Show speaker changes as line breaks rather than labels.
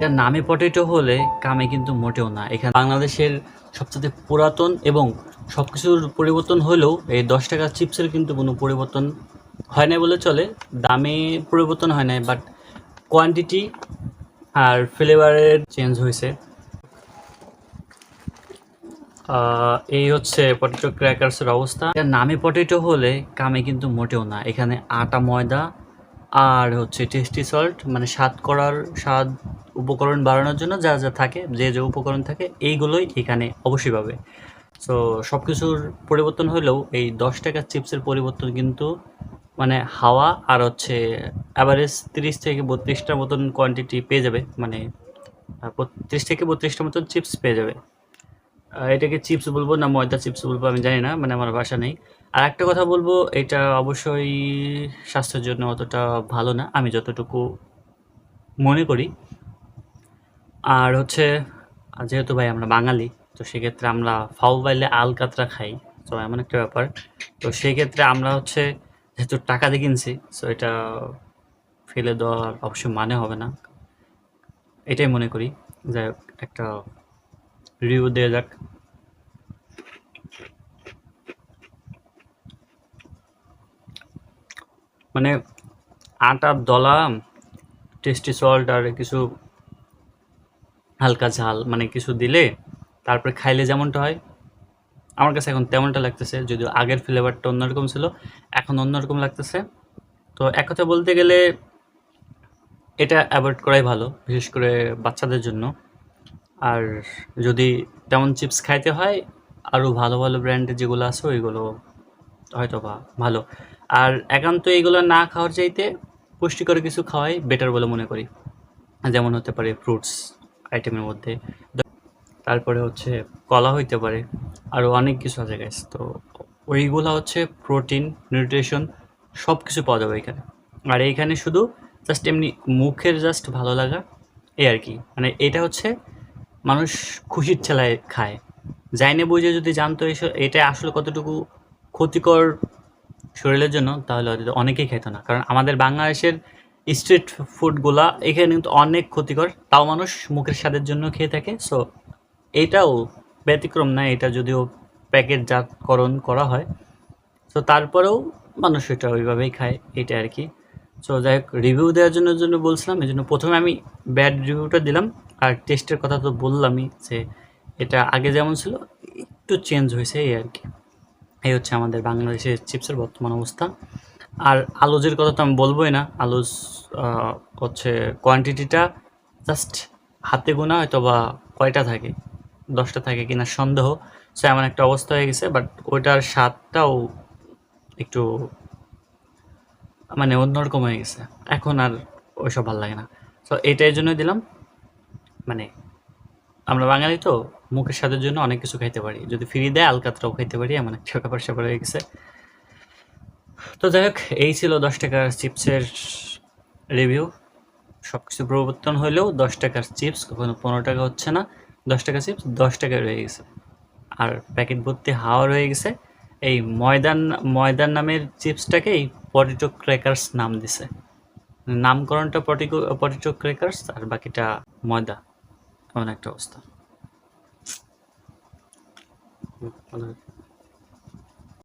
এটা নামে পটেটো হলে কামে কিন্তু মোটেও না। এখানে বাংলাদেশের সবচেয়ে পুরাতন এবং সবকিছুর পরিবর্তন হলেও এই 10 টাকার চিপসের কিন্তু কোনো পরিবর্তন হয় নাই বলে চলে। দামে পরিবর্তন হয় নাই, বাট কোয়ান্টিটি আর ফ্লেভারের চেঞ্জ হয়েছে। এই হচ্ছে পটেটো ক্র্যাকার্সের অবস্থা। এটা নামে পটেটো হলে কামে কিন্তু মোটেও না। এখানে আটা, ময়দা আর হচ্ছে টেস্টি সল্ট, মানে স্বাদ উপকরণ বাড়ানোর জন্য যা যা থাকে, যে উপকরণ থাকে এইগুলোই এখানে অবশ্যই পাবে। সো সব কিছুর পরিবর্তন হলেও এই 10 টাকার চিপসের পরিবর্তন কিন্তু মানে হাওয়া আর হচ্ছে অ্যাভারেজ 30 থেকে 32টার মতন কোয়ান্টিটি পেয়ে যাবে। মানে 30 থেকে 32টার মতন চিপস পেয়ে যাবে। এটাকে চিপস বলবো না ময়দা চিপস বলবো আমি জানি না, মানে আমার বাসা নেই। আর একটা কথা বলবো, এটা অবশ্যই স্বাস্থ্যের জন্য অতটা ভালো না, আমি যতটুকু মনে করি। আর হচ্ছে যেহেতু ভাই আমরা বাঙালি, তো সেক্ষেত্রে আমরা ফাউ বাইলে আলকাতরা খাই। তো এমন একটা ব্যাপার। তো সেই ক্ষেত্রে আমরা হচ্ছে যেহেতু টাকা দিয়ে কিনছি, সো এটা ফেলে দেওয়ার অবশ্যই মানে হবে না, এটাই মনে করি। যাই হোক, একটা রিভিউ দেওয়া যাক। মানে আটার দলা, টেস্টি সল্ট আর কিছু হালকা ঝাল, মানে কিছু দিলে তারপরে খাইলে যেমনটা হয়, আমার কাছে এখন তেমনটা লাগতেছে। যদিও আগের ফ্লেভারটা অন্যরকম ছিল, এখন অন্যরকম লাগতেছে। তো এক কথা বলতে গেলে এটা অ্যাভয়েড করাই ভালো, বিশেষ করে বাচ্চাদের জন্য। আর যদি তেমন চিপস খাইতে হয়, আরও ভালো ভালো ব্র্যান্ডের যেগুলো আছে ওইগুলো হয়তো বা ভালো। আর একান্ত এইগুলো না খাওয়ার চাইতে পুষ্টিকর কিছু খাওয়াই বেটার বলে মনে করি। যেমন হতে পারে ফ্রুটস আইটেমের মধ্যে, তারপরে হচ্ছে কলা হইতে পারে, আরও অনেক কিছু আছে গাইস। তো ওইগুলা হচ্ছে প্রোটিন, নিউট্রিশন সব কিছু পাওয়া যাবে এখানে। আর এইখানে শুধু জাস্ট এমনি মুখের জাস্ট ভালো লাগা, এই আর কি। মানে এটা হচ্ছে মানুষ খুশির ঠেলায় খায়, জাইনে বুঝে যদি জানতো এটা আসলে কতটুকু ক্ষতিকর শরীরের জন্য, তাহলে হয়তো অনেকেই খেত না। কারণ আমাদের বাংলাদেশের স্ট্রিট ফুডগুলা এখানে কিন্তু অনেক ক্ষতিকর, তাও মানুষ মুখের স্বাদের জন্য খেয়ে থাকে। সো এইটাও ব্যতিক্রম না, এটা যদিও প্যাকেটজাতকরণ করা হয়, সো তারপরেও মানুষ এটা ওইভাবেই খায়, এটা আর কি। সো যাই হোক, রিভিউ দেওয়ার জন্য বলছিলাম, এই জন্য প্রথমে আমি ব্যাড রিভিউটা দিলাম। আর টেস্টের কথা তো বললামই যে এটা আগে যেমন ছিল একটু চেঞ্জ হয়েছে, এই আর কি। এই হচ্ছে আমাদের বাংলাদেশের চিপসের বর্তমান অবস্থা। আর আলুজের কথা তো আমি বলবোই না। আলুজ হচ্ছে কোয়ান্টিটিটা জাস্ট হাতে গোনা, হয়তো বা কয়টা থাকে, 10টা থাকে কিনা সন্দেহ। সো এমন একটা অবস্থা হয়ে গেছে। বাট ওইটার স্বাদটাও একটু মানে অন্যরকম হয়ে গেছে, এখন আর ওইসব ভালো লাগে না। সো এইটার জন্যই দিলাম। মানে আমরা বাঙালি তো মুখের স্বাদের জন্য অনেক কিছু খাইতে পারি, যদি ফ্রি দেয় আলকাতরাও খাইতে পারি, এমন একটা ব্যাপার স্যাপার হয়ে গেছে। তো যাই হোক, এই ছিল 10 টাকার চিপসের রিভিউ। সব কিছু পরিবর্তন হলেও 10 টাকার চিপস কখনো 15 টাকা হচ্ছে না। 10 টাকা চিপস 10 টাকায় রয়ে গেছে। আর প্যাকেট ভর্তি হাওয়া রয়ে গেছে। এই ময়দান নামের চিপসটাকেই পটেটো ক্র্যাকার্স নাম দিছে। নামকরণটা পটেটো ক্র্যাকার্স, আর বাকিটা ময়দা। এমন একটা অবস্থা।